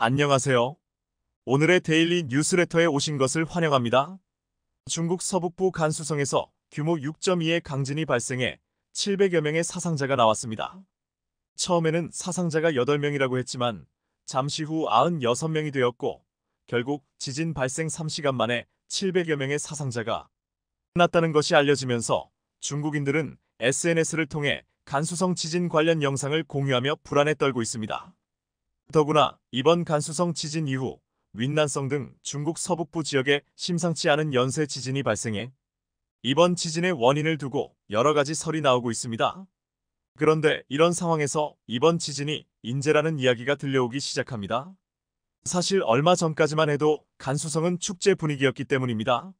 안녕하세요. 오늘의 데일리 뉴스레터에 오신 것을 환영합니다. 중국 서북부 간수성에서 규모 6.2의 강진이 발생해 700여 명의 사상자가 나왔습니다. 처음에는 사상자가 8명이라고 했지만 잠시 후 96명이 되었고 결국 지진 발생 3시간 만에 700여 명의 사상자가 났다는 것이 알려지면서 중국인들은 SNS를 통해 간수성 지진 관련 영상을 공유하며 불안에 떨고 있습니다. 더구나 이번 간수성 지진 이후 윈난성 등 중국 서북부 지역에 심상치 않은 연쇄 지진이 발생해 이번 지진의 원인을 두고 여러 가지 설이 나오고 있습니다. 그런데 이런 상황에서 이번 지진이 인재라는 이야기가 들려오기 시작합니다. 사실 얼마 전까지만 해도 간수성은 축제 분위기였기 때문입니다.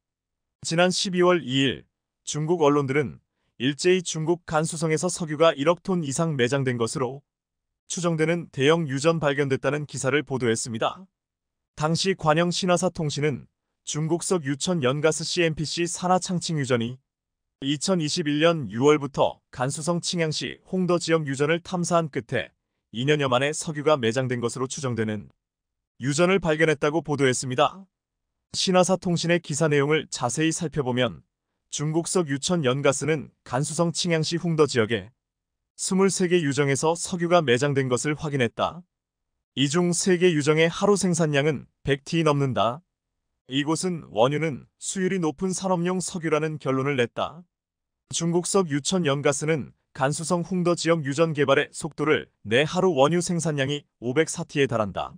지난 12월 2일 중국 언론들은 일제히 중국 간수성에서 석유가 1억 톤 이상 매장된 것으로 추정되는 대형 유전 발견됐다는 기사를 보도했습니다. 당시 관영 신화사 통신은 중국석 유천 연가스 CMPC 산하 창칭 유전이 2021년 6월부터 간수성 칭양시 홍더 지역 유전을 탐사한 끝에 2년여 만에 석유가 매장된 것으로 추정되는 유전을 발견했다고 보도했습니다. 신화사 통신의 기사 내용을 자세히 살펴보면 중국석 유천 연가스는 간수성 칭양시 홍더 지역에 23개 유정에서 석유가 매장된 것을 확인했다. 이 중 3개 유정의 하루 생산량은 100T 넘는다. 이곳은 원유는 수율이 높은 산업용 석유라는 결론을 냈다. 중국석 유천 연가스는 간수성 홍더 지역 유전 개발의 속도를 내 하루 원유 생산량이 504T에 달한다.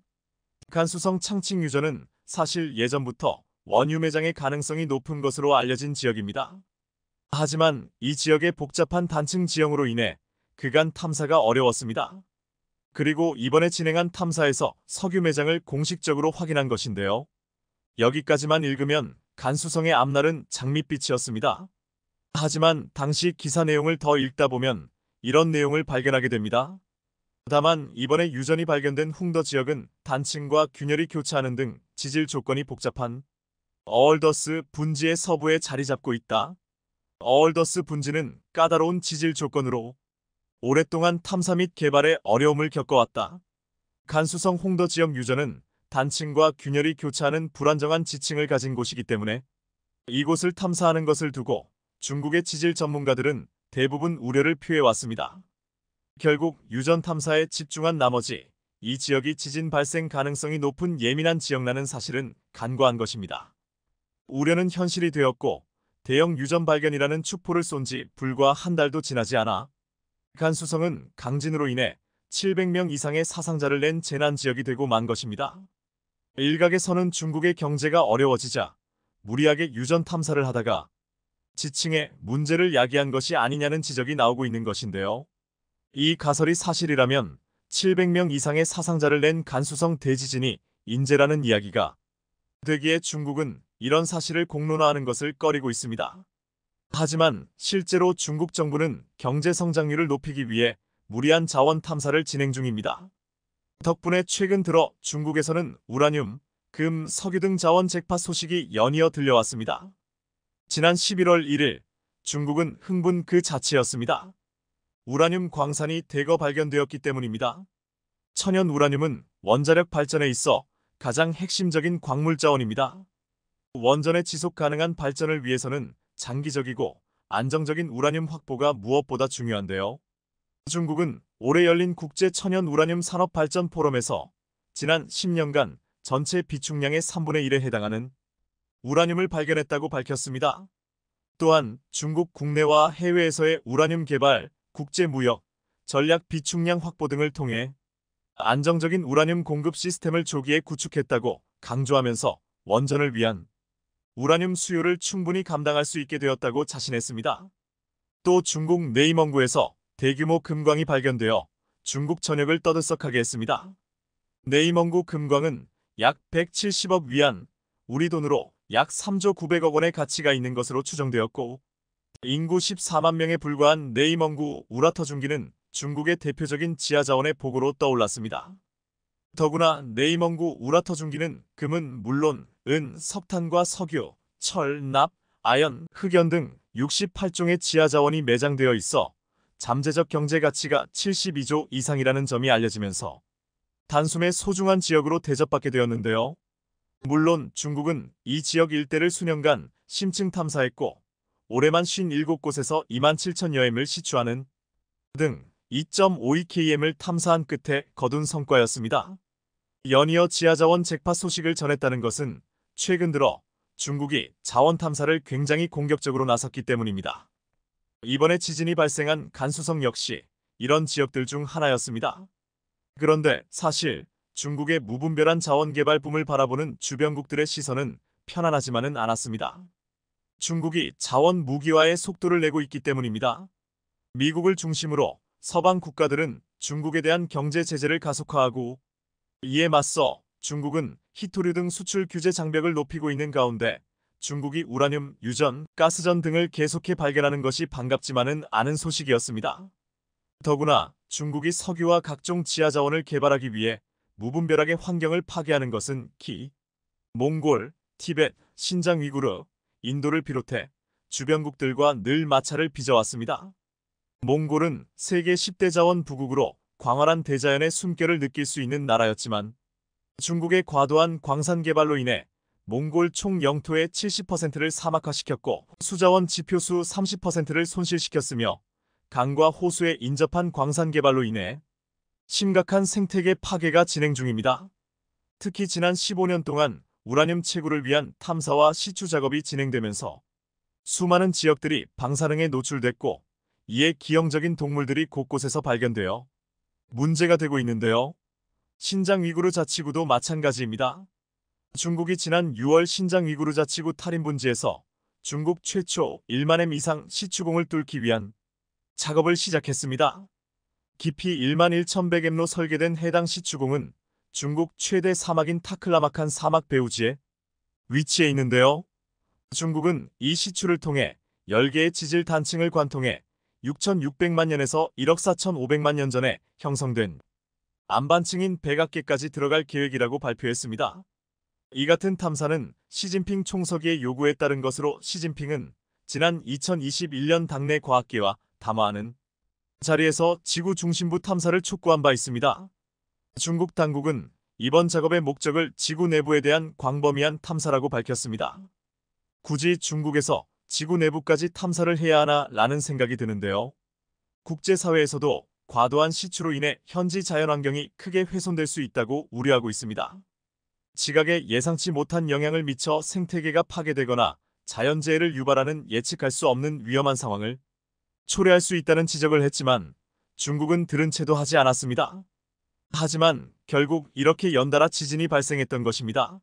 간수성 창칭 유전은 사실 예전부터 원유 매장의 가능성이 높은 것으로 알려진 지역입니다. 하지만 이 지역의 복잡한 단층 지형으로 인해 그간 탐사가 어려웠습니다. 그리고 이번에 진행한 탐사에서 석유 매장을 공식적으로 확인한 것인데요. 여기까지만 읽으면 간수성의 앞날은 장밋빛이었습니다. 하지만 당시 기사 내용을 더 읽다 보면 이런 내용을 발견하게 됩니다. 다만 이번에 유전이 발견된 홍더 지역은 단층과 균열이 교차하는 등 지질 조건이 복잡한 어얼더스 분지의 서부에 자리 잡고 있다. 어얼더스 분지는 까다로운 지질 조건으로 오랫동안 탐사 및 개발에 어려움을 겪어왔다. 간수성 홍더 지역 유전은 단층과 균열이 교차하는 불안정한 지층을 가진 곳이기 때문에 이곳을 탐사하는 것을 두고 중국의 지질 전문가들은 대부분 우려를 표해왔습니다. 결국 유전 탐사에 집중한 나머지 이 지역이 지진 발생 가능성이 높은 예민한 지역라는 사실은 간과한 것입니다. 우려는 현실이 되었고 대형 유전 발견이라는 축포를 쏜 지 불과 한 달도 지나지 않아 간수성은 강진으로 인해 700명 이상의 사상자를 낸 재난 지역이 되고 만 것입니다. 일각에서는 중국의 경제가 어려워지자 무리하게 유전 탐사를 하다가 지층에 문제를 야기한 것이 아니냐는 지적이 나오고 있는 것인데요. 이 가설이 사실이라면 700명 이상의 사상자를 낸 간수성 대지진이 인재라는 이야기가 되기에 중국은 이런 사실을 공론화하는 것을 꺼리고 있습니다. 하지만 실제로 중국 정부는 경제 성장률을 높이기 위해 무리한 자원 탐사를 진행 중입니다. 덕분에 최근 들어 중국에서는 우라늄, 금, 석유 등 자원 재파 소식이 연이어 들려왔습니다. 지난 11월 1일 중국은 흥분 그 자체였습니다. 우라늄 광산이 대거 발견되었기 때문입니다. 천연 우라늄은 원자력 발전에 있어 가장 핵심적인 광물 자원입니다. 원전의 지속 가능한 발전을 위해서는 장기적이고 안정적인 우라늄 확보가 무엇보다 중요한데요. 중국은 올해 열린 국제 천연 우라늄 산업 발전 포럼에서 지난 10년간 전체 비축량의 3분의 1에 해당하는 우라늄을 발견했다고 밝혔습니다. 또한 중국 국내와 해외에서의 우라늄 개발, 국제 무역, 전략 비축량 확보 등을 통해 안정적인 우라늄 공급 시스템을 조기에 구축했다고 강조하면서 원전을 위한 우라늄 수요를 충분히 감당할 수 있게 되었다고 자신했습니다. 또 중국 내이멍구에서 대규모 금광이 발견되어 중국 전역을 떠들썩하게 했습니다. 내이멍구 금광은 약 170억 위안, 우리 돈으로 약 3조 900억 원의 가치가 있는 것으로 추정되었고 인구 14만 명에 불과한 내이멍구 우라터중기는 중국의 대표적인 지하자원의 보고로 떠올랐습니다. 더구나 내이멍구 우라터중기는 금은 물론 은, 석탄과 석유, 철, 납, 아연, 흑연 등 68종의 지하자원이 매장되어 있어 잠재적 경제 가치가 72조 이상이라는 점이 알려지면서 단숨에 소중한 지역으로 대접받게 되었는데요. 물론 중국은 이 지역 일대를 수년간 심층 탐사했고 올해만 57곳에서 27,000여 m을 시추하는 등 2.52km을 탐사한 끝에 거둔 성과였습니다. 연이어 지하자원 잭팟 소식을 전했다는 것은 최근 들어 중국이 자원 탐사를 굉장히 공격적으로 나섰기 때문입니다. 이번에 지진이 발생한 간수성 역시 이런 지역들 중 하나였습니다. 그런데 사실 중국의 무분별한 자원 개발 붐을 바라보는 주변국들의 시선은 편안하지만은 않았습니다. 중국이 자원 무기화의 속도를 내고 있기 때문입니다. 미국을 중심으로 서방 국가들은 중국에 대한 경제 제재를 가속화하고 이에 맞서 중국은 히토류 등 수출 규제 장벽을 높이고 있는 가운데 중국이 우라늄, 유전, 가스전 등을 계속해 발견하는 것이 반갑지만은 않은 소식이었습니다. 더구나 중국이 석유와 각종 지하자원을 개발하기 위해 무분별하게 환경을 파괴하는 것은 몽골, 티벳, 신장 위구르, 인도를 비롯해 주변국들과 늘 마찰을 빚어왔습니다. 몽골은 세계 10대 자원 부국으로 광활한 대자연의 숨결을 느낄 수 있는 나라였지만 중국의 과도한 광산 개발로 인해 몽골 총 영토의 70%를 사막화시켰고 수자원 지표수 30%를 손실시켰으며 강과 호수에 인접한 광산 개발로 인해 심각한 생태계 파괴가 진행 중입니다. 특히 지난 15년 동안 우라늄 채굴을 위한 탐사와 시추 작업이 진행되면서 수많은 지역들이 방사능에 노출됐고 이에 기형적인 동물들이 곳곳에서 발견되어 문제가 되고 있는데요. 신장 위구르 자치구도 마찬가지입니다. 중국이 지난 6월 신장 위구르 자치구 탈인분지에서 중국 최초 1만 m 이상 시추공을 뚫기 위한 작업을 시작했습니다. 깊이 11,100m로 설계된 해당 시추공은 중국 최대 사막인 타클라마칸 사막 배후지에 위치해 있는데요. 중국은 이 시추를 통해 10개의 지질 단층을 관통해 6,600만 년에서 1억 4,500만 년 전에 형성된 안반층인 백악계까지 들어갈 계획이라고 발표했습니다. 이 같은 탐사는 시진핑 총서기의 요구에 따른 것으로 시진핑은 지난 2021년 당내 과학계와 담화하는 자리에서 지구 중심부 탐사를 촉구한 바 있습니다. 중국 당국은 이번 작업의 목적을 지구 내부에 대한 광범위한 탐사라고 밝혔습니다. 굳이 중국에서 지구 내부까지 탐사를 해야 하나 라는 생각이 드는데요. 국제사회에서도 과도한 시추로 인해 현지 자연환경이 크게 훼손될 수 있다고 우려하고 있습니다. 지각에 예상치 못한 영향을 미쳐 생태계가 파괴되거나 자연재해를 유발하는 예측할 수 없는 위험한 상황을 초래할 수 있다는 지적을 했지만 중국은 들은 채도 하지 않았습니다. 하지만 결국 이렇게 연달아 지진이 발생했던 것입니다.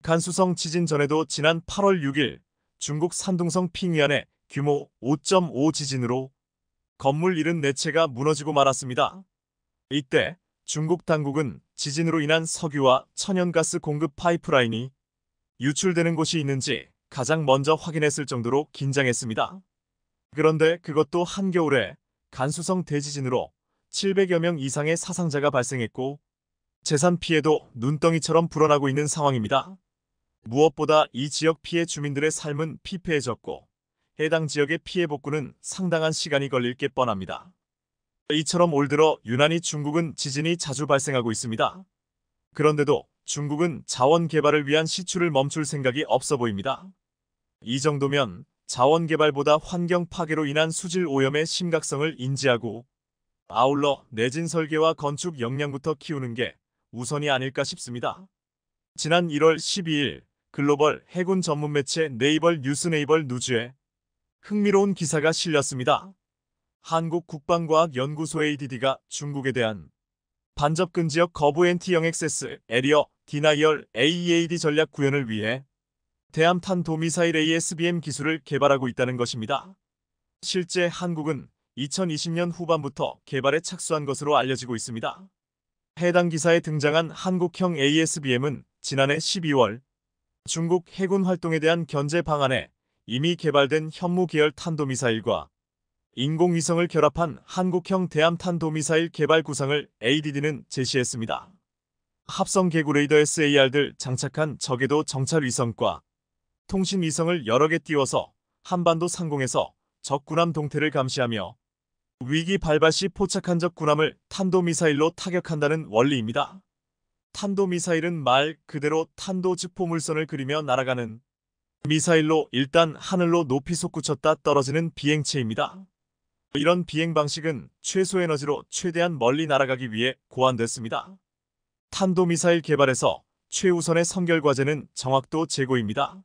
간수성 지진 전에도 지난 8월 6일 중국 산둥성 핑위안의 규모 5.5 지진으로 건물 74채가 무너지고 말았습니다. 이때 중국 당국은 지진으로 인한 석유와 천연가스 공급 파이프라인이 유출되는 곳이 있는지 가장 먼저 확인했을 정도로 긴장했습니다. 그런데 그것도 한겨울에 간수성 대지진으로 700여 명 이상의 사상자가 발생했고 재산 피해도 눈덩이처럼 불어나고 있는 상황입니다. 무엇보다 이 지역 피해 주민들의 삶은 피폐해졌고 해당 지역의 피해 복구는 상당한 시간이 걸릴 게 뻔합니다. 이처럼 올 들어 유난히 중국은 지진이 자주 발생하고 있습니다. 그런데도 중국은 자원 개발을 위한 시추를 멈출 생각이 없어 보입니다. 이 정도면 자원 개발보다 환경 파괴로 인한 수질 오염의 심각성을 인지하고 아울러 내진 설계와 건축 역량부터 키우는 게 우선이 아닐까 싶습니다. 지난 1월 12일 글로벌 해군 전문 매체 네이벌 뉴스 네이벌 누즈에 흥미로운 기사가 실렸습니다. 한국 국방과학연구소 ADD가 중국에 대한 반접근지역 거부 NT-0XS 에리어 디나이얼 AEAD 전략 구현을 위해 대함탄도미사일 ASBM 기술을 개발하고 있다는 것입니다. 실제 한국은 2020년 후반부터 개발에 착수한 것으로 알려지고 있습니다. 해당 기사에 등장한 한국형 ASBM은 지난해 12월 중국 해군 활동에 대한 견제 방안에 이미 개발된 현무 계열 탄도미사일과 인공위성을 결합한 한국형 대함탄도미사일 개발 구상을 ADD는 제시했습니다. 합성 개구 레이더 SAR들 장착한 저궤도 정찰 위성과 통신 위성을 여러 개 띄워서 한반도 상공에서 적 군함 동태를 감시하며 위기 발발 시 포착한 적 군함을 탄도미사일로 타격한다는 원리입니다. 탄도미사일은 말 그대로 탄도 즉 포물선을 그리며 날아가는 미사일로 일단 하늘로 높이 솟구쳤다 떨어지는 비행체입니다. 이런 비행 방식은 최소 에너지로 최대한 멀리 날아가기 위해 고안됐습니다. 탄도미사일 개발에서 최우선의 선결 과제는 정확도 제고입니다.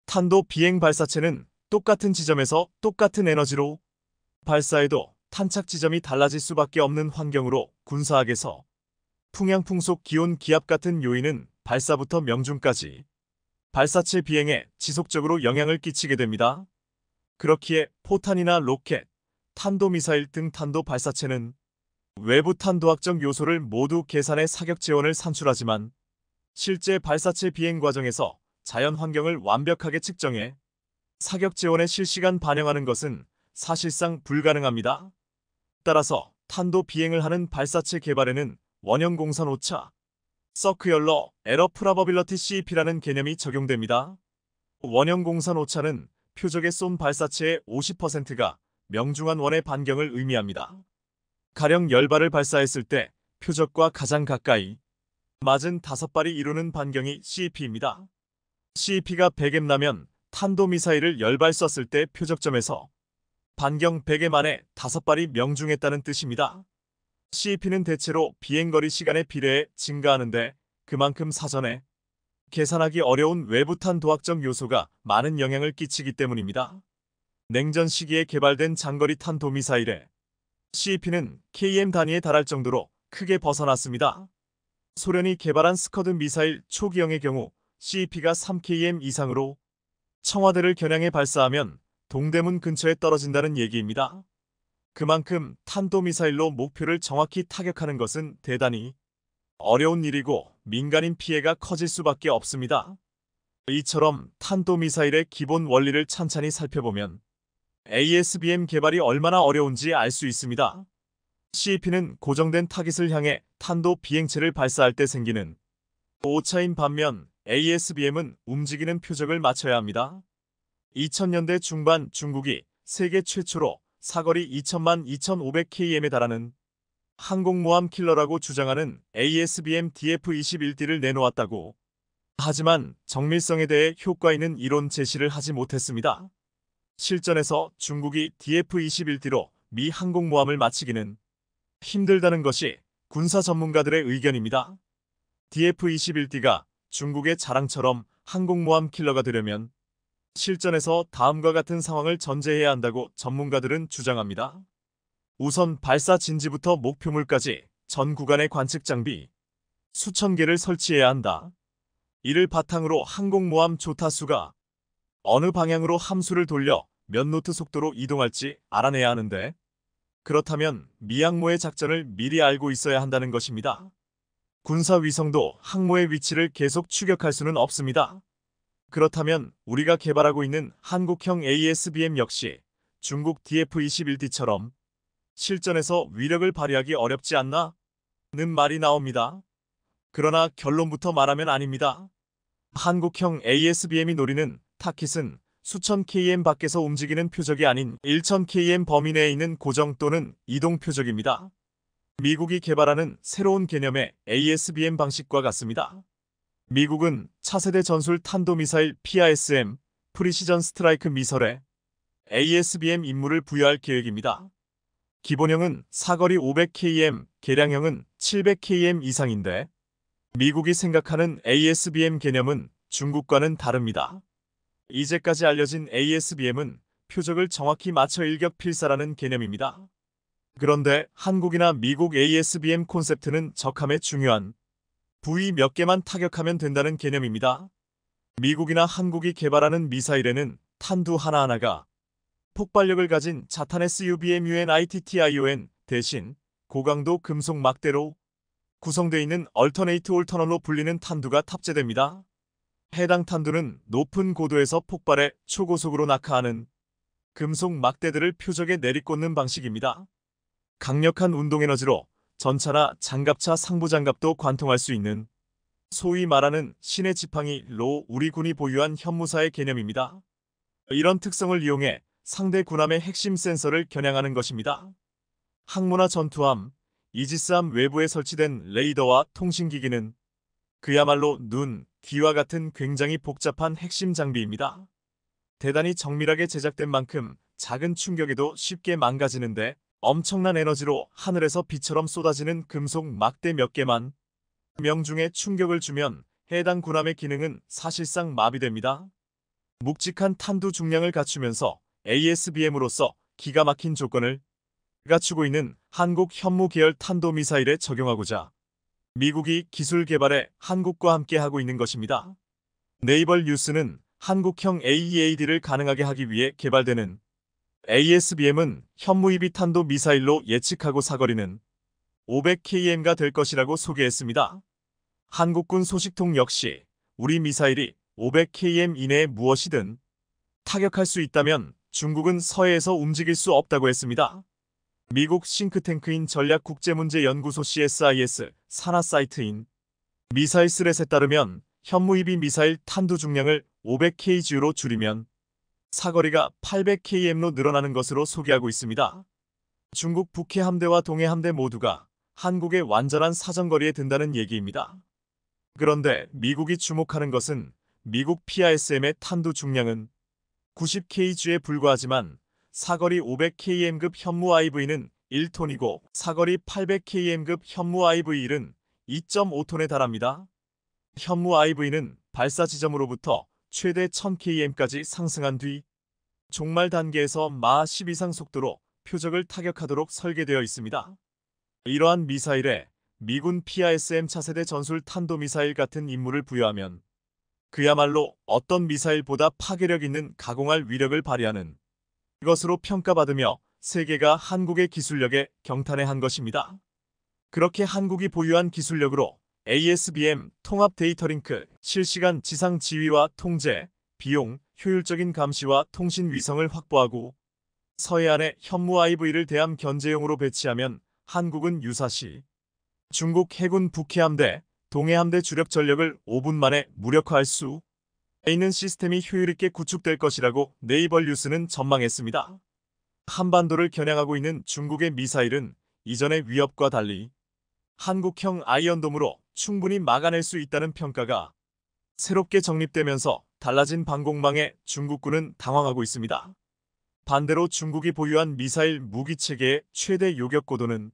탄도 비행 발사체는 똑같은 지점에서 똑같은 에너지로 발사해도 탄착 지점이 달라질 수밖에 없는 환경으로 군사학에서 풍향, 풍속, 기온, 기압 같은 요인은 발사부터 명중까지 발사체 비행에 지속적으로 영향을 끼치게 됩니다. 그렇기에 포탄이나 로켓, 탄도미사일 등 탄도 발사체는 외부 탄도학적 요소를 모두 계산해 사격 재원을 산출하지만 실제 발사체 비행 과정에서 자연 환경을 완벽하게 측정해 사격 재원에 실시간 반영하는 것은 사실상 불가능합니다. 따라서 탄도 비행을 하는 발사체 개발에는 원형 공산 오차, 서큐얼러 에러 프라버빌러티 CEP라는 개념이 적용됩니다. 원형 공산 오차는 표적에 쏜 발사체의 50%가 명중한 원의 반경을 의미합니다. 가령 10발을 발사했을 때 표적과 가장 가까이 맞은 5발이 이루는 반경이 CEP입니다. CEP가 100M 나면 탄도미사일을 10발 썼을 때 표적점에서 반경 100M 안에 5발이 명중했다는 뜻입니다. CEP는 대체로 비행거리 시간에 비례해 증가하는데 그만큼 사전에 계산하기 어려운 외부 탄도학적 요소가 많은 영향을 끼치기 때문입니다. 냉전 시기에 개발된 장거리 탄도미사일의 CEP는 km 단위에 달할 정도로 크게 벗어났습니다. 소련이 개발한 스커드 미사일 초기형의 경우 CEP가 3km 이상으로 청와대를 겨냥해 발사하면 동대문 근처에 떨어진다는 얘기입니다. 그만큼 탄도미사일로 목표를 정확히 타격하는 것은 대단히 어려운 일이고 민간인 피해가 커질 수밖에 없습니다. 이처럼 탄도미사일의 기본 원리를 찬찬히 살펴보면 ASBM 개발이 얼마나 어려운지 알 수 있습니다. CEP는 고정된 타깃을 향해 탄도 비행체를 발사할 때 생기는 오차인 반면 ASBM은 움직이는 표적을 맞춰야 합니다. 2000년대 중반 중국이 세계 최초로 사거리 2000만 2500km에 달하는 항공모함 킬러라고 주장하는 ASBM DF-21D를 내놓았다고. 하지만 정밀성에 대해 효과 있는 이론 제시를 하지 못했습니다. 실전에서 중국이 DF-21D로 미 항공모함을 맞추기는 힘들다는 것이 군사 전문가들의 의견입니다. DF-21D가 중국의 자랑처럼 항공모함 킬러가 되려면 실전에서 다음과 같은 상황을 전제해야 한다고 전문가들은 주장합니다. 우선 발사 진지부터 목표물까지 전 구간의 관측 장비 수천 개를 설치해야 한다. 이를 바탕으로 항공모함 조타수가 어느 방향으로 함수를 돌려 몇 노트 속도로 이동할지 알아내야 하는데 그렇다면 미항모의 작전을 미리 알고 있어야 한다는 것입니다. 군사위성도 항모의 위치를 계속 추격할 수는 없습니다. 그렇다면 우리가 개발하고 있는 한국형 ASBM 역시 중국 DF-21D처럼 실전에서 위력을 발휘하기 어렵지 않나? 는 말이 나옵니다. 그러나 결론부터 말하면 아닙니다. 한국형 ASBM이 노리는 타깃은 수천 km 밖에서 움직이는 표적이 아닌 1000km 범위 내에 있는 고정 또는 이동 표적입니다. 미국이 개발하는 새로운 개념의 ASBM 방식과 같습니다. 미국은 차세대 전술 탄도미사일 PRSM, 프리시전 스트라이크 미설에 ASBM 임무를 부여할 계획입니다. 기본형은 사거리 500km, 개량형은 700km 이상인데 미국이 생각하는 ASBM 개념은 중국과는 다릅니다. 이제까지 알려진 ASBM은 표적을 정확히 맞춰 일격 필사라는 개념입니다. 그런데 한국이나 미국 ASBM 콘셉트는 적함에 중요한 부위 몇 개만 타격하면 된다는 개념입니다. 미국이나 한국이 개발하는 미사일에는 탄두 하나하나가 폭발력을 가진 자탄 SUBMUNITTION 대신 고강도 금속 막대로 구성되어 있는 얼터네이트 올터널로 불리는 탄두가 탑재됩니다. 해당 탄두는 높은 고도에서 폭발해 초고속으로 낙하하는 금속 막대들을 표적에 내리꽂는 방식입니다. 강력한 운동에너지로 전차나 장갑차 상부장갑도 관통할 수 있는 소위 말하는 신의 지팡이로 우리 군이 보유한 현무사의 개념입니다. 이런 특성을 이용해 상대 군함의 핵심 센서를 겨냥하는 것입니다. 항모나 전투함, 이지스함 외부에 설치된 레이더와 통신기기는 그야말로 눈, 귀와 같은 굉장히 복잡한 핵심 장비입니다. 대단히 정밀하게 제작된 만큼 작은 충격에도 쉽게 망가지는데 엄청난 에너지로 하늘에서 비처럼 쏟아지는 금속 막대 몇 개만 명중에 충격을 주면 해당 군함의 기능은 사실상 마비됩니다. 묵직한 탄두 중량을 갖추면서 ASBM으로서 기가 막힌 조건을 갖추고 있는 한국 현무 계열 탄도미사일에 적용하고자 미국이 기술 개발에 한국과 함께 하고 있는 것입니다. 네이벌 뉴스는 한국형 AEAD를 가능하게 하기 위해 개발되는 ASBM은 현무입이 탄도 미사일로 예측하고 사거리는 500km가 될 것이라고 소개했습니다. 한국군 소식통 역시 우리 미사일이 500km 이내에 무엇이든 타격할 수 있다면 중국은 서해에서 움직일 수 없다고 했습니다. 미국 싱크탱크인 전략국제문제연구소 CSIS 산하 사이트인 미사일 스렛에 따르면 현무입이 미사일 탄두 중량을 500kg로 줄이면 사거리가 800km로 늘어나는 것으로 소개하고 있습니다. 중국 북해 함대와 동해 함대 모두가 한국의 완전한 사정거리에 든다는 얘기입니다. 그런데 미국이 주목하는 것은 미국 PRSM의 탄두 중량은 90kg에 불과하지만 사거리 500km급 현무 IV는 1톤이고 사거리 800km급 현무 IV1은 2.5톤에 달합니다. 현무 IV는 발사 지점으로부터 최대 1000km까지 상승한 뒤 종말 단계에서 마 10 이상 속도로 표적을 타격하도록 설계되어 있습니다. 이러한 미사일에 미군 PRSM 차세대 전술 탄도미사일 같은 임무를 부여하면 그야말로 어떤 미사일보다 파괴력 있는 가공할 위력을 발휘하는 것으로 평가받으며 세계가 한국의 기술력에 경탄해한 것입니다. 그렇게 한국이 보유한 기술력으로 ASBM 통합 데이터 링크, 실시간 지상 지휘와 통제, 비용, 효율적인 감시와 통신 위성을 확보하고 서해안에 현무 IV를 대함 견제용으로 배치하면 한국은 유사시 중국 해군 북해함대, 동해함대 주력 전력을 5분 만에 무력화할 수 있는 시스템이 효율있게 구축될 것이라고 네이벌 뉴스는 전망했습니다. 한반도를 겨냥하고 있는 중국의 미사일은 이전의 위협과 달리 한국형 아이언돔으로 충분히 막아낼 수 있다는 평가가 새롭게 정립되면서 달라진 방공망에 중국군은 당황하고 있습니다. 반대로 중국이 보유한 미사일 무기체계의 최대 요격 고도는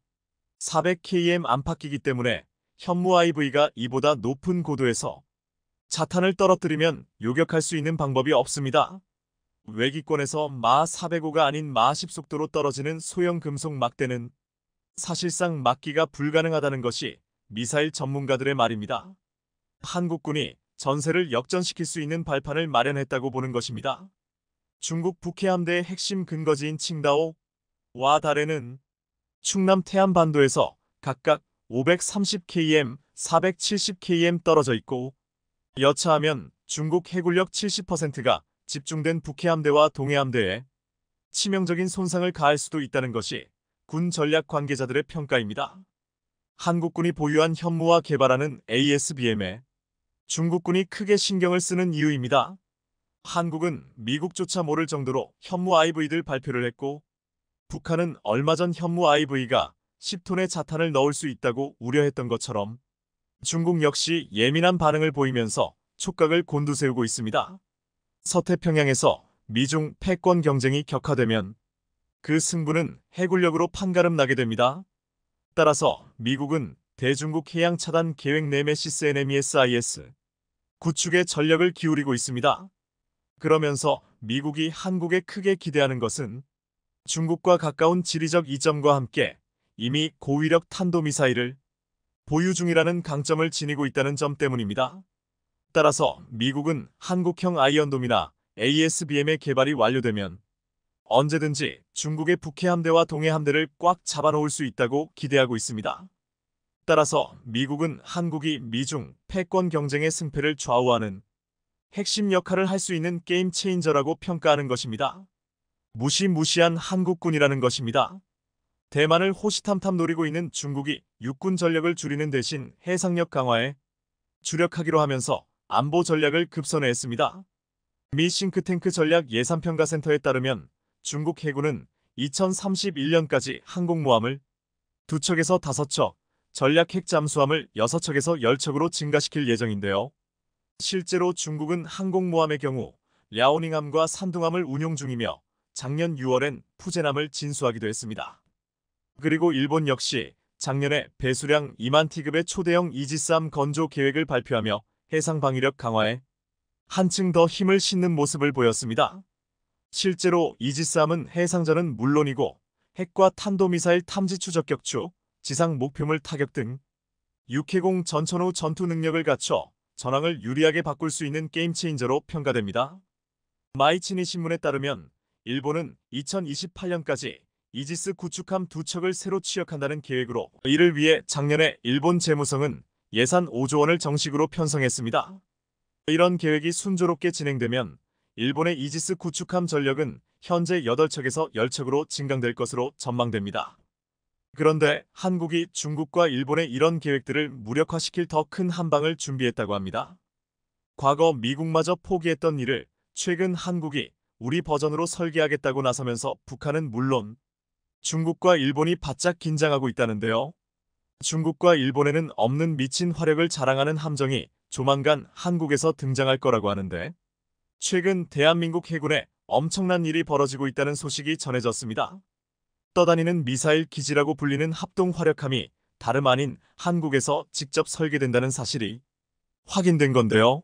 400km 안팎이기 때문에 현무 IV가 이보다 높은 고도에서 자탄을 떨어뜨리면 요격할 수 있는 방법이 없습니다. 외기권에서 마 405가 아닌 마 10 속도로 떨어지는 소형 금속 막대는 사실상 막기가 불가능하다는 것이 미사일 전문가들의 말입니다. 한국군이 전세를 역전시킬 수 있는 발판을 마련했다고 보는 것입니다. 중국 북해함대의 핵심 근거지인 칭다오와 다레는 충남 태안반도에서 각각 530km, 470km 떨어져 있고 여차하면 중국 해군력 70%가 집중된 북해함대와 동해함대에 치명적인 손상을 가할 수도 있다는 것이 군 전략 관계자들의 평가입니다. 한국군이 보유한 현무와 개발하는 ASBM에 중국군이 크게 신경을 쓰는 이유입니다. 한국은 미국조차 모를 정도로 현무 IV들 발표를 했고 북한은 얼마 전 현무 IV가 10톤의 자탄을 넣을 수 있다고 우려했던 것처럼 중국 역시 예민한 반응을 보이면서 촉각을 곤두세우고 있습니다. 서태평양에서 미중 패권 경쟁이 격화되면 그 승부는 해군력으로 판가름 나게 됩니다. 따라서 미국은 대중국 해양 차단 계획 네메시스 NMESIS 구축에 전력을 기울이고 있습니다. 그러면서 미국이 한국에 크게 기대하는 것은 중국과 가까운 지리적 이점과 함께 이미 고위력 탄도미사일을 보유 중이라는 강점을 지니고 있다는 점 때문입니다. 따라서 미국은 한국형 아이언돔이나 ASBM의 개발이 완료되면 언제든지 중국의 북해함대와 동해함대를 꽉 잡아놓을 수 있다고 기대하고 있습니다. 따라서 미국은 한국이 미중 패권 경쟁의 승패를 좌우하는 핵심 역할을 할 수 있는 게임 체인저라고 평가하는 것입니다. 무시무시한 한국군이라는 것입니다. 대만을 호시탐탐 노리고 있는 중국이 육군 전력을 줄이는 대신 해상력 강화에 주력하기로 하면서 안보 전략을 급선회했습니다. 미 싱크탱크 전략 예산평가센터에 따르면 중국 해군은 2031년까지 항공모함을 2척에서 5척, 전략 핵 잠수함을 6척에서 10척으로 증가시킬 예정인데요. 실제로 중국은 항공모함의 경우 랴오닝함과 산둥함을 운용 중이며 작년 6월엔 푸젠함을 진수하기도 했습니다. 그리고 일본 역시 작년에 배수량 2만 T급의 초대형 이지스함 건조 계획을 발표하며 해상 방위력 강화에 한층 더 힘을 싣는 모습을 보였습니다. 실제로 이지스함은 해상전은 물론이고 핵과 탄도미사일 탐지 추적 격추, 지상 목표물 타격 등 육해공 전천후 전투 능력을 갖춰 전황을 유리하게 바꿀 수 있는 게임 체인저로 평가됩니다. 마이치니 신문에 따르면 일본은 2028년까지 이지스 구축함 2척을 새로 취역한다는 계획으로 이를 위해 작년에 일본 재무성은 예산 5조 원을 정식으로 편성했습니다. 이런 계획이 순조롭게 진행되면 일본의 이지스 구축함 전력은 현재 8척에서 10척으로 증강될 것으로 전망됩니다. 그런데 한국이 중국과 일본의 이런 계획들을 무력화시킬 더 큰 한방을 준비했다고 합니다. 과거 미국마저 포기했던 일을 최근 한국이 우리 버전으로 설계하겠다고 나서면서 북한은 물론 중국과 일본이 바짝 긴장하고 있다는데요. 중국과 일본에는 없는 미친 화력을 자랑하는 함정이 조만간 한국에서 등장할 거라고 하는데 최근 대한민국 해군에 엄청난 일이 벌어지고 있다는 소식이 전해졌습니다. 떠다니는 미사일 기지라고 불리는 합동 화력함이 다름 아닌 한국에서 직접 설계된다는 사실이 확인된 건데요.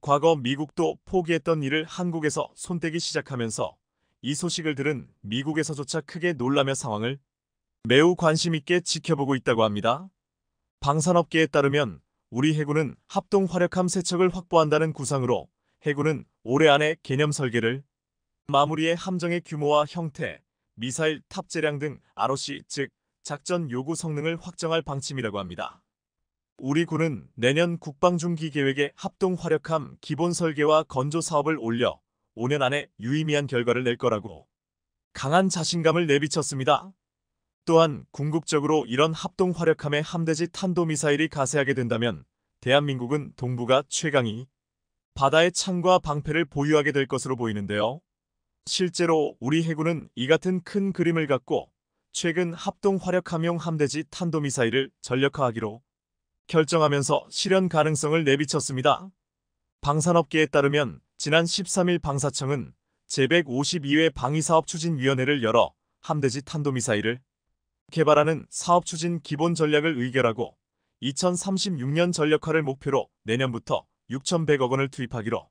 과거 미국도 포기했던 일을 한국에서 손떼기 시작하면서 이 소식을 들은 미국에서조차 크게 놀라며 상황을 매우 관심 있게 지켜보고 있다고 합니다. 방산업계에 따르면 우리 해군은 합동 화력함 3척을 확보한다는 구상으로 해군은 올해 안에 개념 설계를 마무리해 함정의 규모와 형태, 미사일 탑재량 등 ROC 즉 작전 요구 성능을 확정할 방침이라고 합니다. 우리 군은 내년 국방중기 계획에 합동 화력함 기본 설계와 건조 사업을 올려 5년 안에 유의미한 결과를 낼 거라고 강한 자신감을 내비쳤습니다. 또한 궁극적으로 이런 합동 화력함의 함대지 탄도미사일이 가세하게 된다면 대한민국은 동북아 최강위 바다의 창과 방패를 보유하게 될 것으로 보이는데요. 실제로 우리 해군은 이 같은 큰 그림을 갖고 최근 합동 화력함용 함대지 탄도미사일을 전력화하기로 결정하면서 실현 가능성을 내비쳤습니다. 방산업계에 따르면 지난 13일 방사청은 제152회 방위사업추진위원회를 열어 함대지 탄도미사일을 개발하는 사업추진 기본 전략을 의결하고 2036년 전력화를 목표로 내년부터 6,100억 원을 투입하기로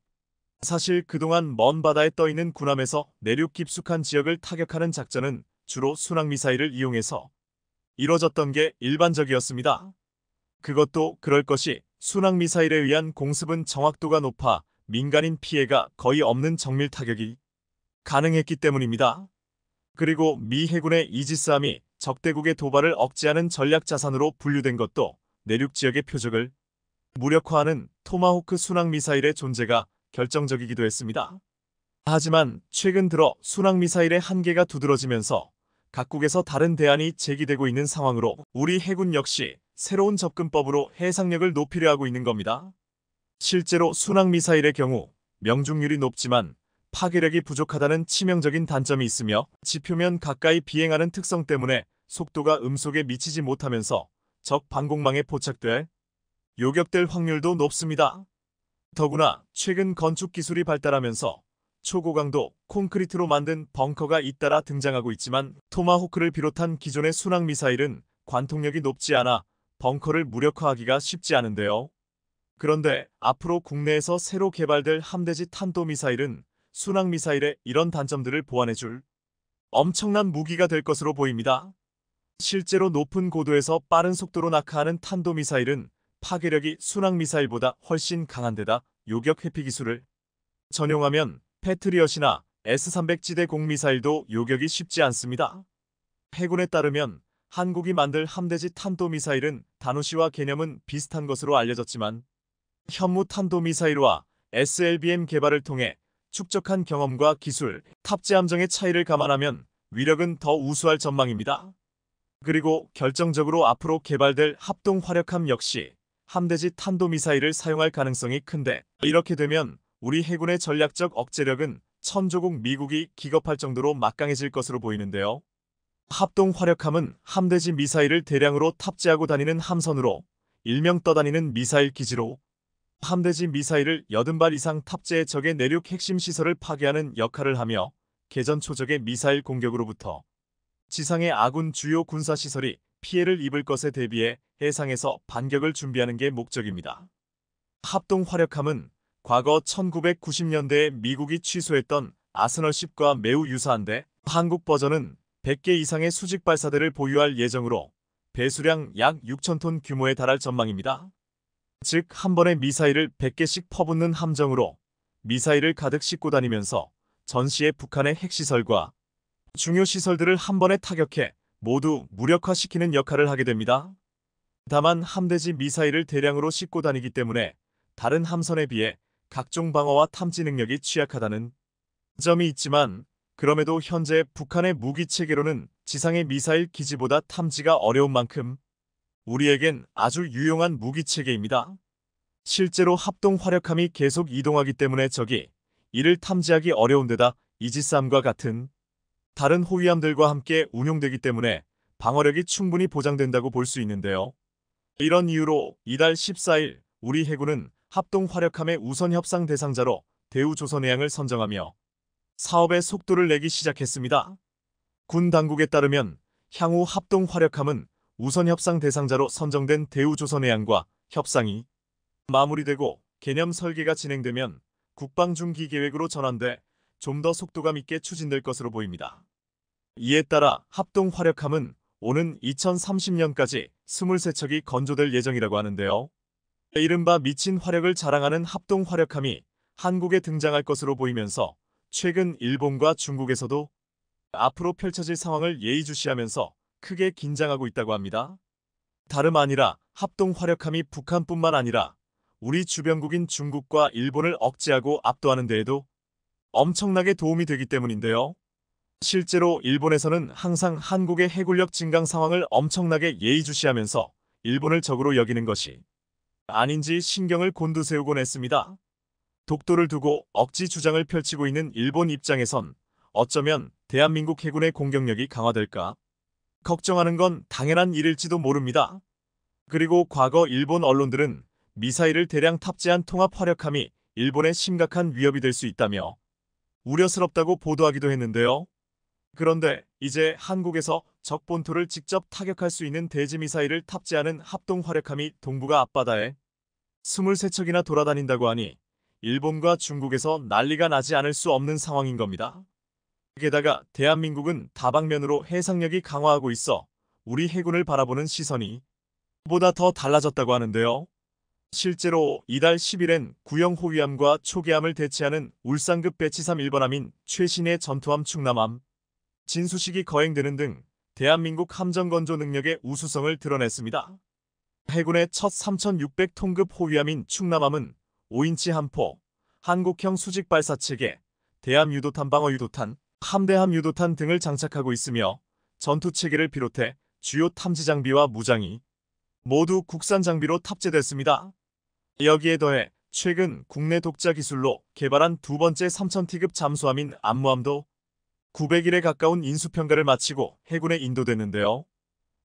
사실 그동안 먼 바다에 떠있는 군함에서 내륙 깊숙한 지역을 타격하는 작전은 주로 순항미사일을 이용해서 이뤄졌던 게 일반적이었습니다. 그것도 그럴 것이 순항미사일에 의한 공습은 정확도가 높아 민간인 피해가 거의 없는 정밀 타격이 가능했기 때문입니다. 그리고 미 해군의 이지스함이 적대국의 도발을 억제하는 전략 자산으로 분류된 것도 내륙 지역의 표적을 무력화하는 토마호크 순항미사일의 존재가 결정적이기도 했습니다. 하지만 최근 들어 순항미사일의 한계가 두드러지면서 각국에서 다른 대안이 제기되고 있는 상황으로 우리 해군 역시 새로운 접근법으로 해상력을 높이려 하고 있는 겁니다. 실제로 순항미사일의 경우 명중률이 높지만 파괴력이 부족하다는 치명적인 단점이 있으며 지표면 가까이 비행하는 특성 때문에 속도가 음속에 미치지 못하면서 적 방공망에 포착돼 요격될 확률도 높습니다. 더구나 최근 건축 기술이 발달하면서 초고강도 콘크리트로 만든 벙커가 잇따라 등장하고 있지만 토마호크를 비롯한 기존의 순항미사일은 관통력이 높지 않아 벙커를 무력화하기가 쉽지 않은데요. 그런데 앞으로 국내에서 새로 개발될 함대지 탄도미사일은 순항미사일의 이런 단점들을 보완해줄 엄청난 무기가 될 것으로 보입니다. 실제로 높은 고도에서 빠른 속도로 낙하하는 탄도미사일은 파괴력이 순항미사일보다 훨씬 강한데다 요격 회피 기술을 전용하면 패트리엇이나 S-300지대 공미사일도 요격이 쉽지 않습니다. 해군에 따르면 한국이 만들 함대지 탄도미사일은 다누시와 개념은 비슷한 것으로 알려졌지만 현무 탄도미사일과 SLBM 개발을 통해 축적한 경험과 기술, 탑재 함정의 차이를 감안하면 위력은 더 우수할 전망입니다. 그리고 결정적으로 앞으로 개발될 합동 화력함 역시 함대지 탄도미사일을 사용할 가능성이 큰데 이렇게 되면 우리 해군의 전략적 억제력은 천조국 미국이 기겁할 정도로 막강해질 것으로 보이는데요. 합동화력함은 함대지 미사일을 대량으로 탑재하고 다니는 함선으로 일명 떠다니는 미사일 기지로 함대지 미사일을 80발 이상 탑재해 적의 내륙 핵심 시설을 파괴하는 역할을 하며 개전 초적의 미사일 공격으로부터 지상의 아군 주요 군사시설이 피해를 입을 것에 대비해 해상에서 반격을 준비하는 게 목적입니다. 합동화력함은 과거 1990년대에 미국이 취소했던 아스널10과 매우 유사한데 한국 버전은 100개 이상의 수직 발사대를 보유할 예정으로 배수량 약 6,000톤 규모에 달할 전망입니다. 즉, 한 번에 미사일을 100개씩 퍼붓는 함정으로 미사일을 가득 싣고 다니면서 전시의 북한의 핵시설과 중요 시설들을 한 번에 타격해 모두 무력화시키는 역할을 하게 됩니다. 다만 함대지 미사일을 대량으로 싣고 다니기 때문에 다른 함선에 비해 각종 방어와 탐지 능력이 취약하다는 점이 있지만, 그럼에도 현재 북한의 무기 체계로는 지상의 미사일 기지보다 탐지가 어려운 만큼 우리에겐 아주 유용한 무기 체계입니다. 실제로 합동화력함이 계속 이동하기 때문에 적이 이를 탐지하기 어려운 데다 이지스함과 같은 다른 호위함들과 함께 운용되기 때문에 방어력이 충분히 보장된다고 볼 수 있는데요. 이런 이유로 이달 14일 우리 해군은 합동화력함의 우선 협상 대상자로 대우조선해양을 선정하며 사업의 속도를 내기 시작했습니다. 군 당국에 따르면 향후 합동화력함은 우선 협상 대상자로 선정된 대우조선해양과 협상이 마무리되고 개념 설계가 진행되면 국방중기 계획으로 전환돼 좀 더 속도감 있게 추진될 것으로 보입니다. 이에 따라 합동화력함은 오는 2030년까지 23척이 건조될 예정이라고 하는데요. 이른바 미친 화력을 자랑하는 합동화력함이 한국에 등장할 것으로 보이면서 최근 일본과 중국에서도 앞으로 펼쳐질 상황을 예의주시하면서 크게 긴장하고 있다고 합니다. 다름 아니라 합동화력함이 북한뿐만 아니라 우리 주변국인 중국과 일본을 억제하고 압도하는 데에도 엄청나게 도움이 되기 때문인데요. 실제로 일본에서는 항상 한국의 해군력 증강 상황을 엄청나게 예의주시하면서 일본을 적으로 여기는 것이 아닌지 신경을 곤두세우곤 했습니다. 독도를 두고 억지 주장을 펼치고 있는 일본 입장에선 어쩌면 대한민국 해군의 공격력이 강화될까 걱정하는 건 당연한 일일지도 모릅니다. 그리고 과거 일본 언론들은 미사일을 대량 탑재한 통합화력함이 일본에 심각한 위협이 될 수 있다며 우려스럽다고 보도하기도 했는데요. 그런데 이제 한국에서 적 본토를 직접 타격할 수 있는 대지미사일을 탑재하는 합동화력함이 동북아 앞바다에 23척이나 돌아다닌다고 하니 일본과 중국에서 난리가 나지 않을 수 없는 상황인 겁니다. 게다가 대한민국은 다방면으로 해상력이 강화하고 있어 우리 해군을 바라보는 시선이 보다 더 달라졌다고 하는데요. 실제로 이달 10일엔 구형 호위함과 초계함을 대체하는 울산급 배치삼 1번함인 최신의 전투함 충남함 진수식이 거행되는 등 대한민국 함정 건조 능력의 우수성을 드러냈습니다. 해군의 첫 3600톤급 호위함인 충남함은 5인치 함포, 한국형 수직 발사체계, 대함 유도탄 방어 유도탄, 함대함 유도탄 등을 장착하고 있으며 전투체계를 비롯해 주요 탐지 장비와 무장이 모두 국산 장비로 탑재됐습니다. 여기에 더해 최근 국내 독자 기술로 개발한 두 번째 3000T급 잠수함인 안무함도 900일에 가까운 인수평가를 마치고 해군에 인도됐는데요.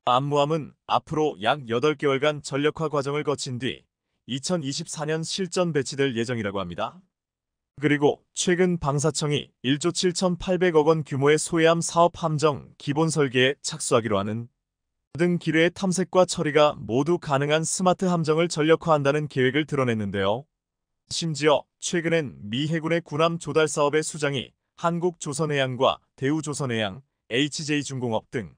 안무함은 앞으로 약 8개월간 전력화 과정을 거친 뒤 2024년 실전 배치될 예정이라고 합니다. 그리고 최근 방사청이 1조 7,800억 원 규모의 소해함 사업 함정 기본 설계에 착수하기로 하는 등 기뢰의 탐색과 처리가 모두 가능한 스마트 함정을 전력화한다는 계획을 드러냈는데요. 심지어 최근엔 미 해군의 군함 조달 사업의 수장이 한국조선해양과 대우조선해양, HJ중공업 등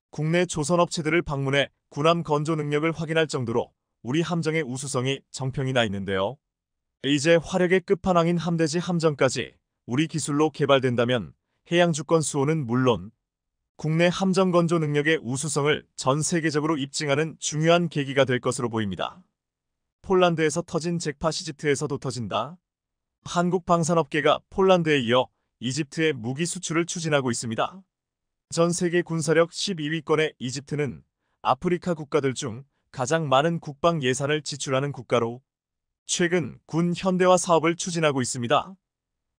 국내 조선업체들을 방문해 군함 건조 능력을 확인할 정도로 우리 함정의 우수성이 정평이 나 있는데요. 이제 화력의 끝판왕인 함대지 함정까지 우리 기술로 개발된다면 해양 주권 수호는 물론 국내 함정 건조 능력의 우수성을 전 세계적으로 입증하는 중요한 계기가 될 것으로 보입니다. 폴란드에서 터진 잭팟 이집트에서도 터진다. 한국 방산업계가 폴란드에 이어 이집트에 무기 수출을 추진하고 있습니다. 전 세계 군사력 12위권의 이집트는 아프리카 국가들 중 가장 많은 국방 예산을 지출하는 국가로 최근 군 현대화 사업을 추진하고 있습니다.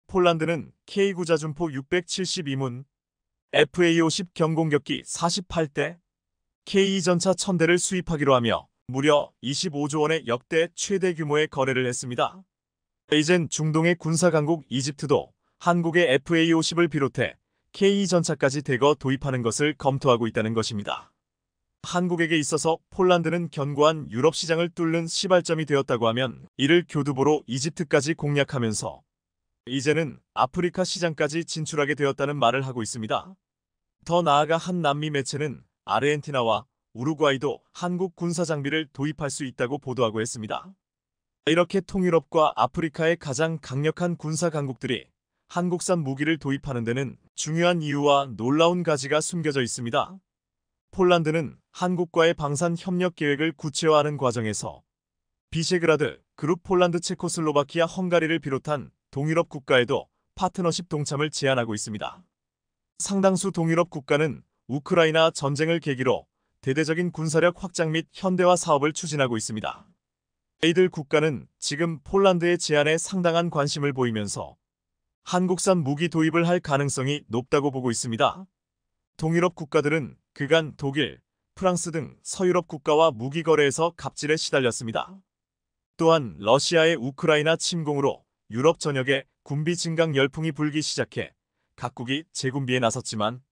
폴란드는 K9 자준포 672문, FA-50 경공격기 48대, K2 전차 1000대를 수입하기로 하며 무려 25조 원의 역대 최대 규모의 거래를 했습니다. 이젠 중동의 군사 강국 이집트도 한국의 FA-50을 비롯해 K2 전차까지 대거 도입하는 것을 검토하고 있다는 것입니다. 한국에게 있어서 폴란드는 견고한 유럽 시장을 뚫는 시발점이 되었다고 하면 이를 교두보로 이집트까지 공략하면서 이제는 아프리카 시장까지 진출하게 되었다는 말을 하고 있습니다. 더 나아가 한 남미 매체는 아르헨티나와 우루과이도 한국 군사 장비를 도입할 수 있다고 보도하고 했습니다. 이렇게 통유럽과 아프리카의 가장 강력한 군사 강국들이 한국산 무기를 도입하는 데는 중요한 이유와 놀라운 가지가 숨겨져 있습니다. 폴란드는 한국과의 방산 협력 계획을 구체화하는 과정에서 비셰그라드 그룹 폴란드, 체코슬로바키아, 헝가리를 비롯한 동유럽 국가에도 파트너십 동참을 제안하고 있습니다. 상당수 동유럽 국가는 우크라이나 전쟁을 계기로 대대적인 군사력 확장 및 현대화 사업을 추진하고 있습니다. 이들 국가는 지금 폴란드의 제안에 상당한 관심을 보이면서 한국산 무기 도입을 할 가능성이 높다고 보고 있습니다. 동유럽 국가들은 그간 독일, 프랑스 등 서유럽 국가와 무기 거래에서 갑질에 시달렸습니다. 또한 러시아의 우크라이나 침공으로 유럽 전역에 군비 증강 열풍이 불기 시작해 각국이 재군비에 나섰지만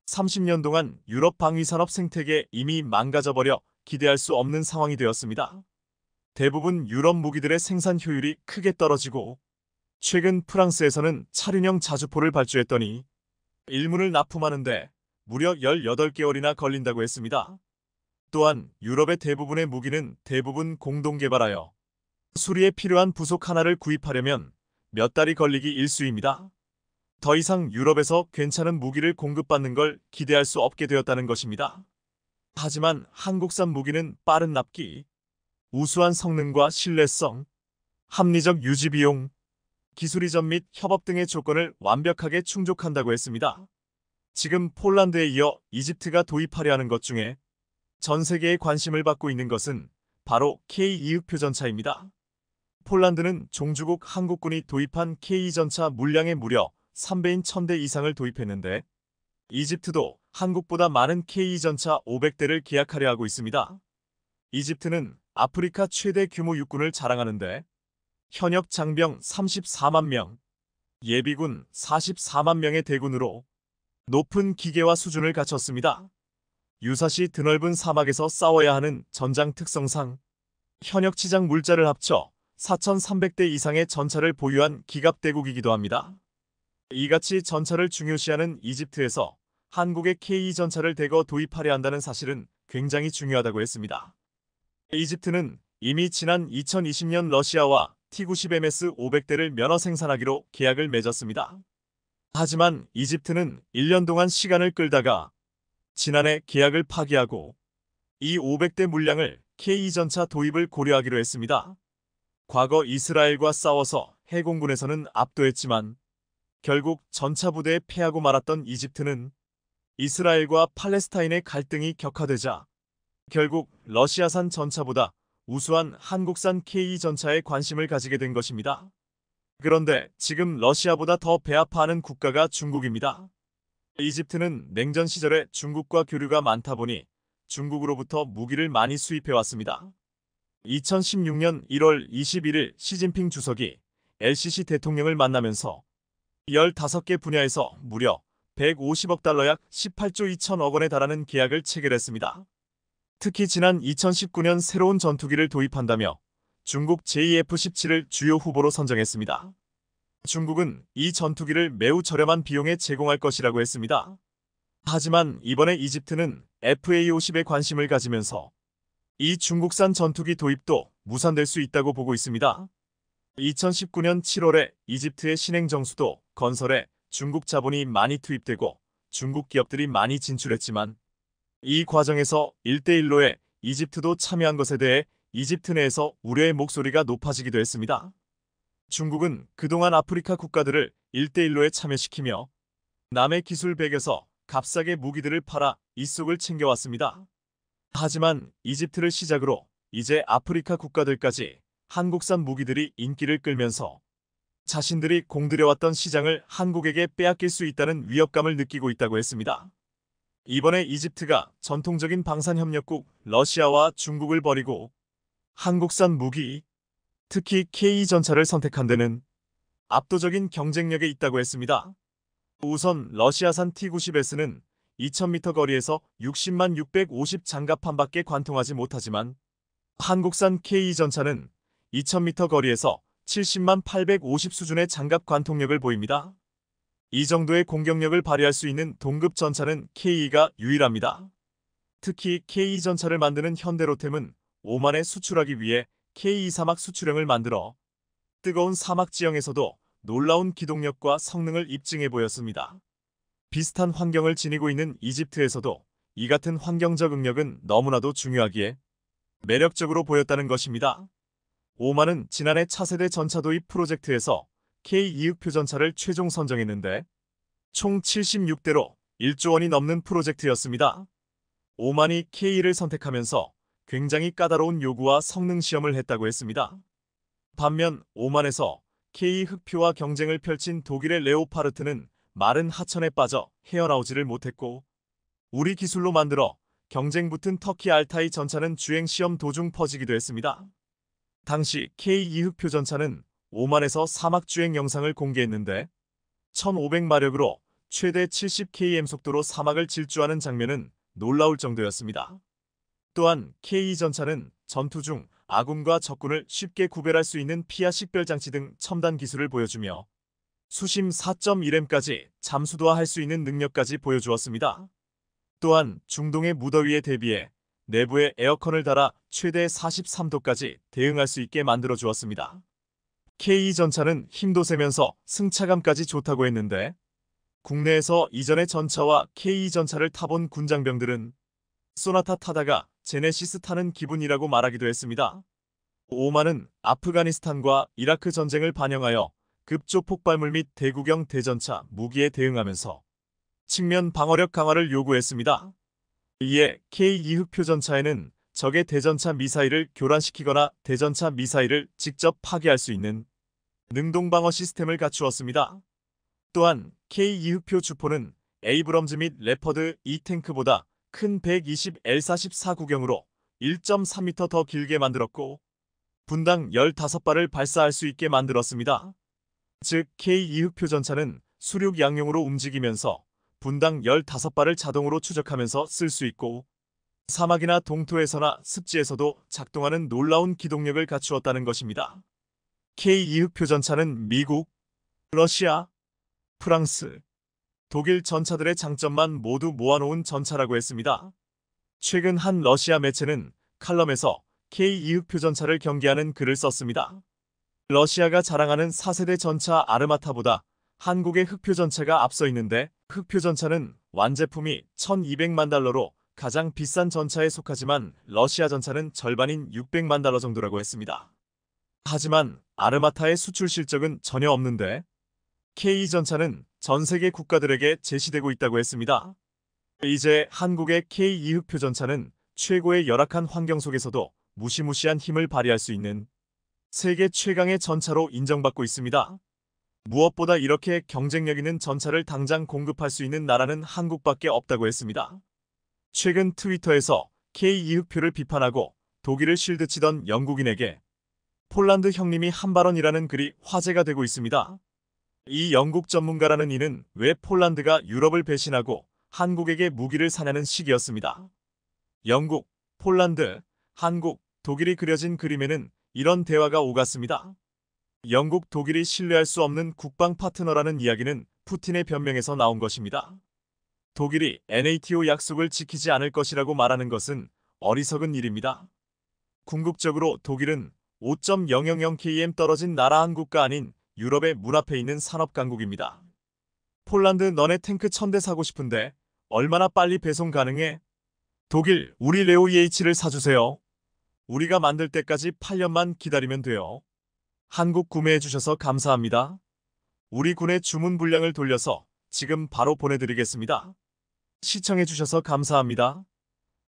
30년 동안 유럽 방위산업 생태계 이미 망가져버려 기대할 수 없는 상황이 되었습니다. 대부분 유럽 무기들의 생산 효율이 크게 떨어지고 최근 프랑스에서는 차륜형 자주포를 발주했더니 일문을 납품하는데 무려 18개월이나 걸린다고 했습니다. 또한 유럽의 대부분의 무기는 대부분 공동 개발하여 수리에 필요한 부속 하나를 구입하려면 몇 달이 걸리기 일쑤입니다. 더 이상 유럽에서 괜찮은 무기를 공급받는 걸 기대할 수 없게 되었다는 것입니다. 하지만 한국산 무기는 빠른 납기, 우수한 성능과 신뢰성, 합리적 유지 비용, 기술 이전 및 협업 등의 조건을 완벽하게 충족한다고 했습니다. 지금 폴란드에 이어 이집트가 도입하려 하는 것 중에 전 세계의 관심을 받고 있는 것은 바로 K2 표전차입니다. 폴란드는 종주국 한국군이 도입한 K2 전차 물량의 무려 3배인 1000대 이상을 도입했는데 이집트도 한국보다 많은 K2 전차 500대를 계약하려 하고 있습니다. 이집트는 아프리카 최대 규모 육군을 자랑하는데 현역 장병 34만 명, 예비군 44만 명의 대군으로 높은 기계화 수준을 갖췄습니다. 유사시 드넓은 사막에서 싸워야 하는 전장 특성상 현역 치장 물자를 합쳐 4,300대 이상의 전차를 보유한 기갑대국이기도 합니다. 이같이 전차를 중요시하는 이집트에서 한국의 K2 전차를 대거 도입하려 한다는 사실은 굉장히 중요하다고 했습니다. 이집트는 이미 지난 2020년 러시아와 T-90MS 500대를 면허 생산하기로 계약을 맺었습니다. 하지만 이집트는 1년 동안 시간을 끌다가 지난해 계약을 파기하고 이 500대 물량을 K2 전차 도입을 고려하기로 했습니다. 과거 이스라엘과 싸워서 해공군에서는 압도했지만 결국 전차 부대에 패하고 말았던 이집트는 이스라엘과 팔레스타인의 갈등이 격화되자 결국 러시아산 전차보다 우수한 한국산 K2 전차에 관심을 가지게 된 것입니다. 그런데 지금 러시아보다 더 배아파하는 국가가 중국입니다. 이집트는 냉전 시절에 중국과 교류가 많다 보니 중국으로부터 무기를 많이 수입해왔습니다. 2016년 1월 21일 시진핑 주석이 LCC 대통령을 만나면서 15개 분야에서 무려 150억 달러 약 18조 2천억 원에 달하는 계약을 체결했습니다. 특히 지난 2019년 새로운 전투기를 도입한다며 중국 JF-17을 주요 후보로 선정했습니다. 중국은 이 전투기를 매우 저렴한 비용에 제공할 것이라고 했습니다. 하지만 이번에 이집트는 FA-50에 관심을 가지면서 이 중국산 전투기 도입도 무산될 수 있다고 보고 있습니다. 2019년 7월에 이집트의 신행정수도 건설에 중국 자본이 많이 투입되고 중국 기업들이 많이 진출했지만 이 과정에서 1대1로에 이집트도 참여한 것에 대해 이집트 내에서 우려의 목소리가 높아지기도 했습니다. 중국은 그동안 아프리카 국가들을 1대1로에 참여시키며 남의 기술 백에서 값싸게 무기들을 팔아 이속을 챙겨왔습니다. 하지만 이집트를 시작으로 이제 아프리카 국가들까지 한국산 무기들이 인기를 끌면서 자신들이 공들여왔던 시장을 한국에게 빼앗길 수 있다는 위협감을 느끼고 있다고 했습니다. 이번에 이집트가 전통적인 방산협력국 러시아와 중국을 버리고 한국산 무기, 특히 K2전차를 선택한 데는 압도적인 경쟁력에 있다고 했습니다. 우선 러시아산 T-90S는 2000m 거리에서 60만 650 장갑판밖에 관통하지 못하지만 한국산 K2전차는 2000m 거리에서 70만 850 수준의 장갑 관통력을 보입니다. 이 정도의 공격력을 발휘할 수 있는 동급 전차는 K2가 유일합니다. 특히 K2 전차를 만드는 현대로템은 오만에 수출하기 위해 K2 사막 수출형을 만들어 뜨거운 사막 지형에서도 놀라운 기동력과 성능을 입증해 보였습니다. 비슷한 환경을 지니고 있는 이집트에서도 이 같은 환경적 응력은 너무나도 중요하기에 매력적으로 보였다는 것입니다. 오만은 지난해 차세대 전차 도입 프로젝트에서 K2흑표 전차를 최종 선정했는데 총 76대로 1조 원이 넘는 프로젝트였습니다. 오만이 K2를 선택하면서 굉장히 까다로운 요구와 성능 시험을 했다고 했습니다. 반면 오만에서 K 흑표와 경쟁을 펼친 독일의 레오파르트는 마른 하천에 빠져 헤어나오지를 못했고 우리 기술로 만들어 경쟁 붙은 터키 알타이 전차는 주행 시험 도중 퍼지기도 했습니다. 당시 K2 흑표 전차는 오만에서 사막 주행 영상을 공개했는데 1500마력으로 최대 70km 속도로 사막을 질주하는 장면은 놀라울 정도였습니다. 또한 K2 전차는 전투 중 아군과 적군을 쉽게 구별할 수 있는 피하 식별장치 등 첨단 기술을 보여주며 수심 4.1m까지 잠수도하할 수 있는 능력까지 보여주었습니다. 또한 중동의 무더위에 대비해 내부에 에어컨을 달아 최대 43도까지 대응할 수 있게 만들어 주었습니다. K2 전차는 힘도 세면서 승차감까지 좋다고 했는데 국내에서 이전의 전차와 K2 전차를 타본 군장병들은 소나타 타다가 제네시스 타는 기분이라고 말하기도 했습니다. 오만은 아프가니스탄과 이라크 전쟁을 반영하여 급조 폭발물 및 대구경 대전차 무기에 대응하면서 측면 방어력 강화를 요구했습니다. 이에 K2 흑표 전차에는 적의 대전차 미사일을 교란시키거나 대전차 미사일을 직접 파괴할 수 있는 능동방어 시스템을 갖추었습니다. 또한 K2 흑표 주포는 에이브럼즈 및 레퍼드 2탱크보다 큰 120L44 구경으로 1.3m 더 길게 만들었고 분당 15발을 발사할 수 있게 만들었습니다. 즉 K2 흑표 전차는 수륙 양용으로 움직이면서 분당 15발을 자동으로 추적하면서 쓸 수 있고 사막이나 동토에서나 습지에서도 작동하는 놀라운 기동력을 갖추었다는 것입니다. K2 흑표 전차는 미국, 러시아, 프랑스, 독일 전차들의 장점만 모두 모아놓은 전차라고 했습니다. 최근 한 러시아 매체는 칼럼에서 K2 흑표 전차를 경계하는 글을 썼습니다. 러시아가 자랑하는 4세대 전차 아르마타보다 한국의 흑표 전차가 앞서 있는데 흑표 전차는 완제품이 1200만 달러로 가장 비싼 전차에 속하지만 러시아 전차는 절반인 600만 달러 정도라고 했습니다. 하지만 아르마타의 수출 실적은 전혀 없는데 K2 전차는 전 세계 국가들에게 제시되고 있다고 했습니다. 이제 한국의 K2 흑표 전차는 최고의 열악한 환경 속에서도 무시무시한 힘을 발휘할 수 있는 세계 최강의 전차로 인정받고 있습니다. 무엇보다 이렇게 경쟁력 있는 전차를 당장 공급할 수 있는 나라는 한국밖에 없다고 했습니다. 최근 트위터에서 K2 흑표를 비판하고 독일을 실드치던 영국인에게 폴란드 형님이 한 발언이라는 글이 화제가 되고 있습니다. 이 영국 전문가라는 이는 왜 폴란드가 유럽을 배신하고 한국에게 무기를 사냐는 식이었습니다. 영국, 폴란드, 한국, 독일이 그려진 그림에는 이런 대화가 오갔습니다. 영국, 독일이 신뢰할 수 없는 국방 파트너라는 이야기는 푸틴의 변명에서 나온 것입니다. 독일이 NATO 약속을 지키지 않을 것이라고 말하는 것은 어리석은 일입니다. 궁극적으로 독일은 5.000km 떨어진 나라 한 국가 아닌 유럽의 문 앞에 있는 산업강국입니다. 폴란드 너네 탱크 1000대 사고 싶은데 얼마나 빨리 배송 가능해? 독일 우리 레오 EH를 사주세요. 우리가 만들 때까지 8년만 기다리면 돼요. 한국 구매해주셔서 감사합니다. 우리 군의 주문 분량을 돌려서 지금 바로 보내드리겠습니다. 시청해주셔서 감사합니다.